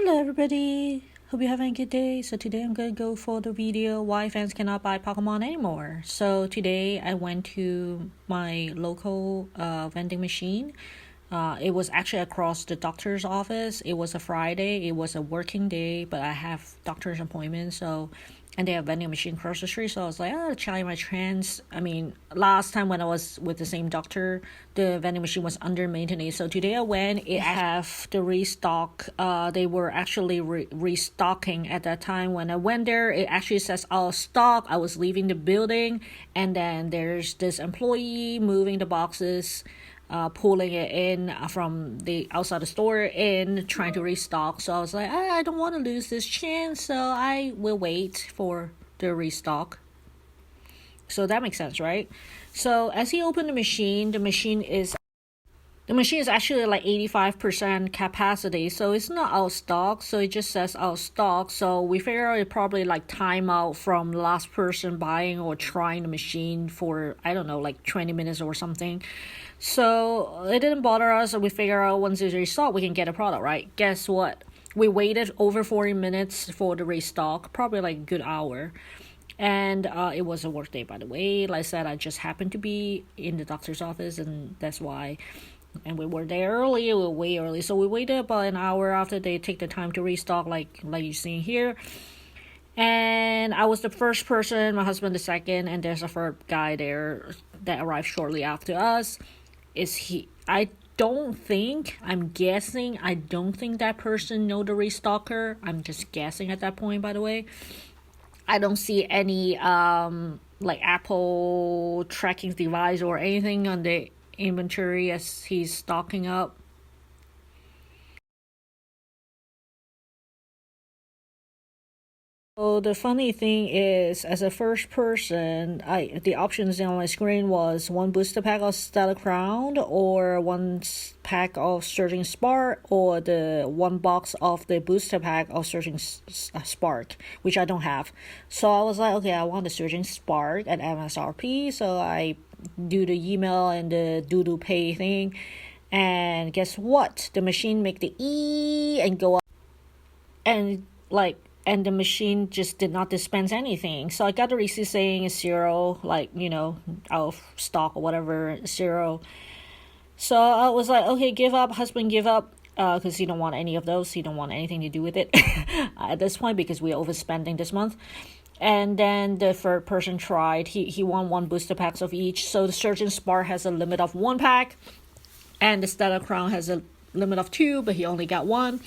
Hello everybody, hope you're having a good day. So today I'm gonna go for the video why fans cannot buy Pokemon anymore. So today I went to my local vending machine. It was actually across the doctor's office. It was a Friday, it was a working day, but I have doctor's appointment, and they have vending machine across the street. So I was like, try my chance. I mean, last time when I was with the same doctor, the vending machine was under maintenance. So today I went, it have the restock. They were actually restocking at that time. When I went there, it actually says out of stock. I was leaving the building, and then there's this employee moving the boxes, pulling it in from the outside the store in, trying to restock. So I was like, I don't want to lose this chance, so I will wait for the restock. So that makes sense, right? So as he opened the machine is actually like 85% capacity, so it's not out of stock, so it just says out of stock. So we figure out it probably like timeout from last person buying or trying the machine for, I don't know, like 20 minutes or something. So it didn't bother us, so we figure out once it's restocked, we can get a product, right? Guess what? We waited over 40 minutes for the restock, probably like a good hour. And it was a work day, by the way. Like I said, I just happened to be in the doctor's office, and that's why. And we were there early, we were way early. So we waited about an hour after they take the time to restock, like you see here. And I was the first person, my husband the second, and there's a third guy there that arrived shortly after us. I don't think that person know the restocker. I'm just guessing at that point, by the way. I don't see any like Apple tracking device or anything on the inventory as he's stocking up. So the funny thing is, as a first person, the options on my screen was one booster pack of Stellar Crown, or one pack of Surging Spark, or the one box of the booster pack of Surging Spark, which I don't have. So I was like, okay, I want the Surging Spark at MSRP, so I do the email and the do pay thing, and guess what? The machine make the E and go up, and the machine just did not dispense anything. So I got the receipt saying it's zero, like, out of stock or whatever, zero. So I was like, okay, give up, husband, give up, because he don't want any of those. He don't want anything to do with it at this point, because we're overspending this month. And then the third person tried. He won one booster packs of each. So the Surgeon Spark has a limit of 1 pack, and the Stellar Crown has a limit of 2, but he only got 1.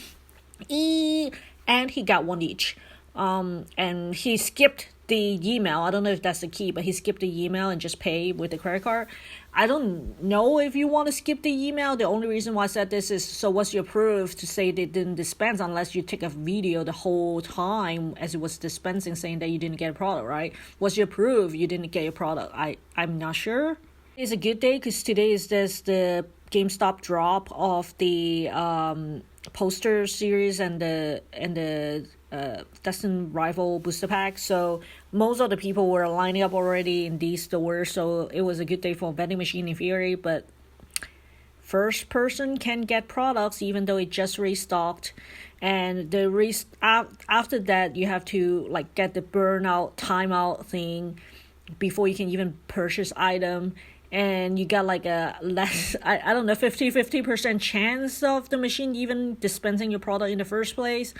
And he got 1 each. And he skipped the email. I don't know if that's the key, but he skipped the email and just paid with the credit card. I don't know if you want to skip the email. The only reason why I said this is, so what's your proof to say they didn't dispense, unless you take a video the whole time as it was dispensing saying that you didn't get a product, right? What's your proof you didn't get your product? I'm not sure. It's a good day because today is just the GameStop drop of the poster series and the Destined Rival booster pack. So most of the people were lining up already in these stores, so it was a good day for vending machine in theory. But first person can get products even though it just restocked, and after that you have to like get the burnout timeout thing before you can even purchase item. And you got like a less, I don't know, 50% chance of the machine even dispensing your product in the first place.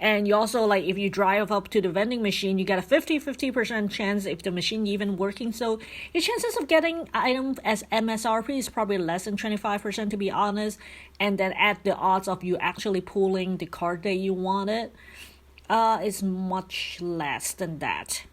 And you also, like, if you drive up to the vending machine, you got a 50% chance if the machine even working. So your chances of getting item as MSRP is probably less than 25%, to be honest. And then add the odds of you actually pulling the card that you wanted, is much less than that.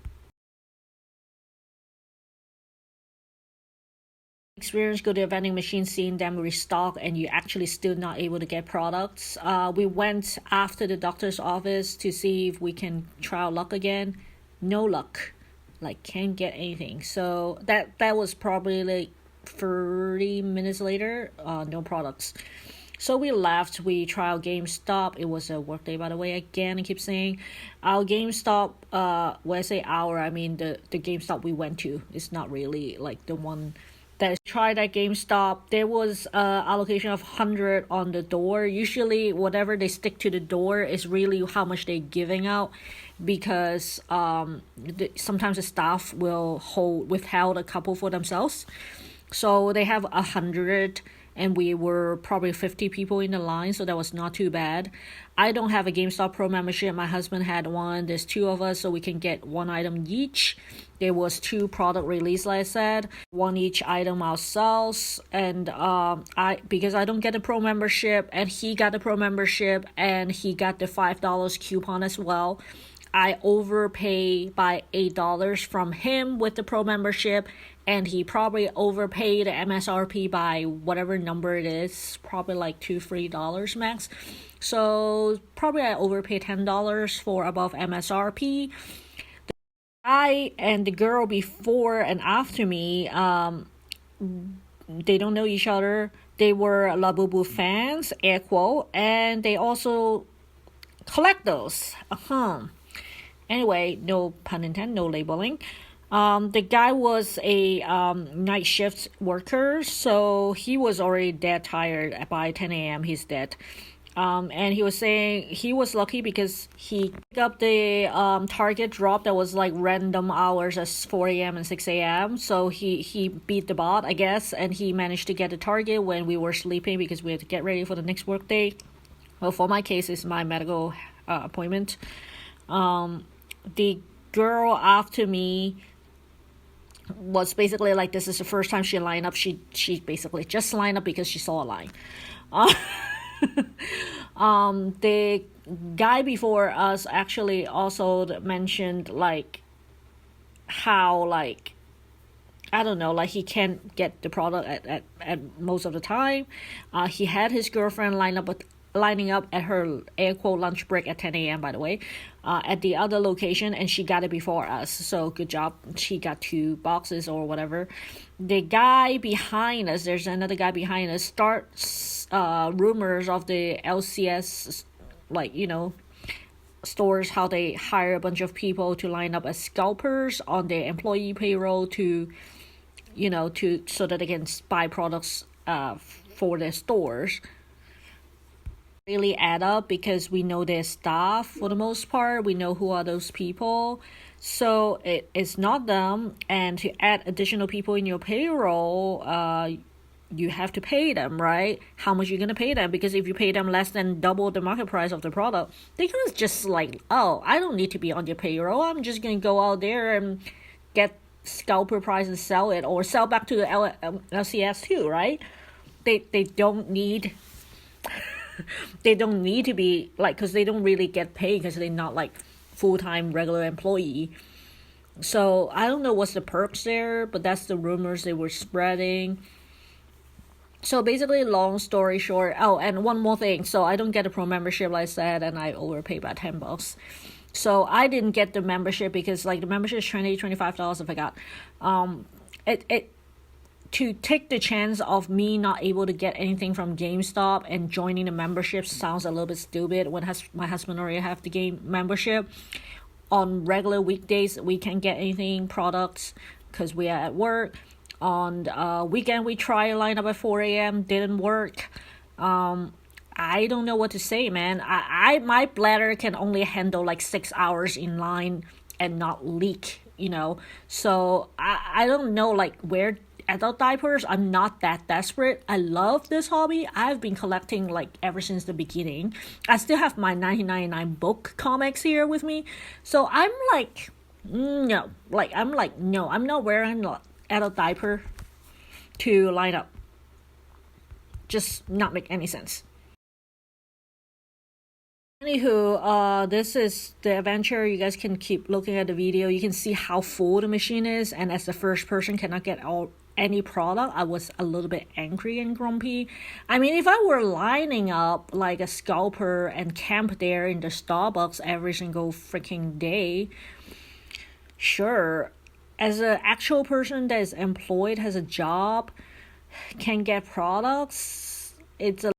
Experience, go to a vending machine, seeing them restock, and you actually still not able to get products. We went after the doctor's office to see if we can try our luck again. No luck, like can't get anything. So that was probably like 30 minutes later, no products. So we left. We tried GameStop. It was a work day, by the way. Again, I keep saying our GameStop. When I say our, I mean the GameStop we went to. It's not really like the one that tried at GameStop, there was allocation of 100 on the door. Usually, whatever they stick to the door is really how much they're giving out, because sometimes the staff will withheld a couple for themselves. So they have 100, and we were probably 50 people in the line, so that was not too bad. I don't have a GameStop Pro membership. My husband had one. There's two of us, so we can get one item each. There was 2 product release, like I said, one each item ourselves. And because I don't get the Pro membership, and he got the Pro membership, and he got the $5 coupon as well, I overpay by $8 from him with the Pro membership, and he probably overpaid the MSRP by whatever number it is, probably like $2-3 max. So probably I overpaid $10 for above MSRP. The guy and the girl before and after me, they don't know each other. They were Labubu fans, air quote, and they also collect those. Anyway, no pun intended, no labeling. The guy was a night shift worker, so he was already dead tired. By 10 a.m. he's dead. And he was saying he was lucky because he picked up the target drop that was like random hours as 4 a.m. and 6 a.m. So he beat the bot, I guess, and he managed to get the target when we were sleeping because we had to get ready for the next work day. Well, for my case, it's my medical appointment. The girl after me was basically like, this is the first time she lined up. She basically just lined up because she saw a line. The guy before us actually also mentioned like how, like, I don't know, like he can't get the product at most of the time. He had his girlfriend lining up at her air quote lunch break at 10 a.m. by the way, at the other location, and she got it before us, so good job. She got 2 boxes or whatever. The guy behind us, there's another guy behind us, starts rumors of the LCS, like, you know, stores, how they hire a bunch of people to line up as scalpers on their employee payroll to, you know, to so that they can buy products for their stores. Really add up because we know their staff for the most part. We know who are those people, so it's not them. And to add additional people in your payroll, you have to pay them, right? How much you're gonna pay them? Because if you pay them less than double the market price of the product, they're gonna just like, oh, I don't need to be on your payroll. I'm just gonna go out there and get scalper price and sell it, or sell back to the LCS too, right? They don't need. They don't need to be like, because they don't really get paid because they're not like full-time regular employee. So I don't know what's the perks there, but that's the rumors they were spreading. So basically, long story short, oh, and one more thing. So I don't get a Pro membership, like I said, and I overpay about $10. So I didn't get the membership because like the membership is $25, I forgot. To take the chance of me not able to get anything from GameStop and joining the membership sounds a little bit stupid when my husband already have the game membership. On regular weekdays, we can't get anything, products, because we are at work. On weekend, we try a line up at 4 a.m., didn't work. I don't know what to say, man. My bladder can only handle like 6 hours in line and not leak, you know. So I don't know, like, where adult diapers. I'm not that desperate. I love this hobby. I've been collecting like ever since the beginning. I still have my 1999 book comics here with me. So I'm like, no, I'm not wearing an adult diaper to line up. Just not make any sense. Anywho, this is the adventure. You guys can keep looking at the video. You can see how full the machine is, and as the first person cannot get any product, I was a little bit angry and grumpy. I mean, if I were lining up like a scalper and camp there in the Starbucks every single freaking day, sure. As an actual person that is employed, has a job, can get products, it's a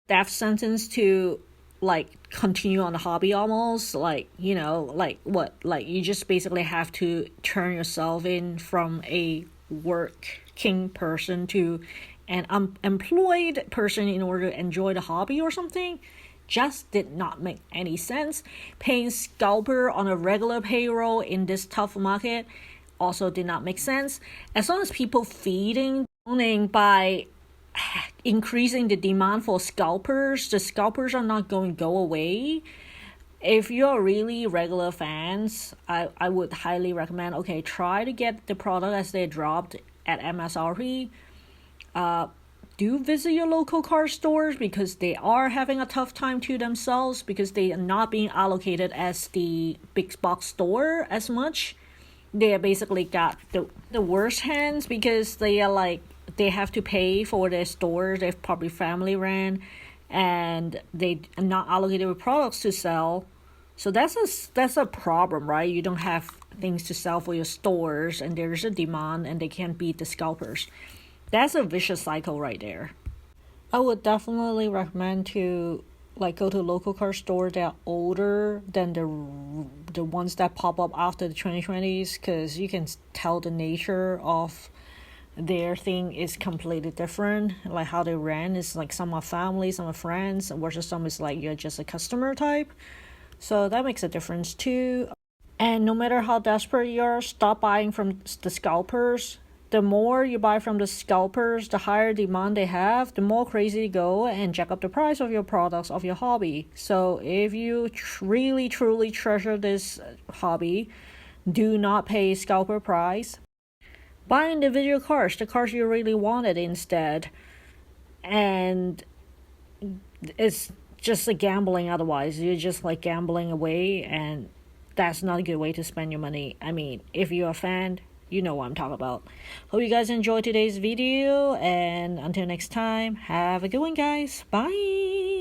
death sentence to like continue on the hobby almost. Like, you know, like what, like you just basically have to turn yourself in from a work working person to an unemployed person in order to enjoy the hobby or something just did not make any sense. Paying scalper on a regular payroll in this tough market also did not make sense. As long as people feeding by increasing the demand for scalpers, the scalpers are not going to go away. If you're really regular fans, I would highly recommend, okay, try to get the product as they dropped at MSRP. Do visit your local car stores because they are having a tough time to themselves because they are not being allocated as the big box store as much. They basically got the worst hands because they are like, they have to pay for their stores. They're probably family ran and they are not allocated with products to sell. So that's a problem, right? You don't have things to sell for your stores and there's a demand and they can't beat the scalpers. That's a vicious cycle right there. I would definitely recommend to go to local car stores that are older than the ones that pop up after the 2020s, because you can tell the nature of their thing is completely different. Like how they ran is like some are family, some are friends, versus some is like you're just a customer type. So that makes a difference too. And no matter how desperate you are, stop buying from the scalpers. The more you buy from the scalpers, the higher demand they have, the more crazy they go and jack up the price of your products, of your hobby. So if you really truly treasure this hobby, do not pay scalper price. Buy individual cars, the cars you really wanted instead. And it's just a gambling otherwise. You're just like gambling away, and that's not a good way to spend your money. I mean, if you're a fan, you know what I'm talking about. Hope you guys enjoyed today's video, and until next time, have a good one, guys. Bye.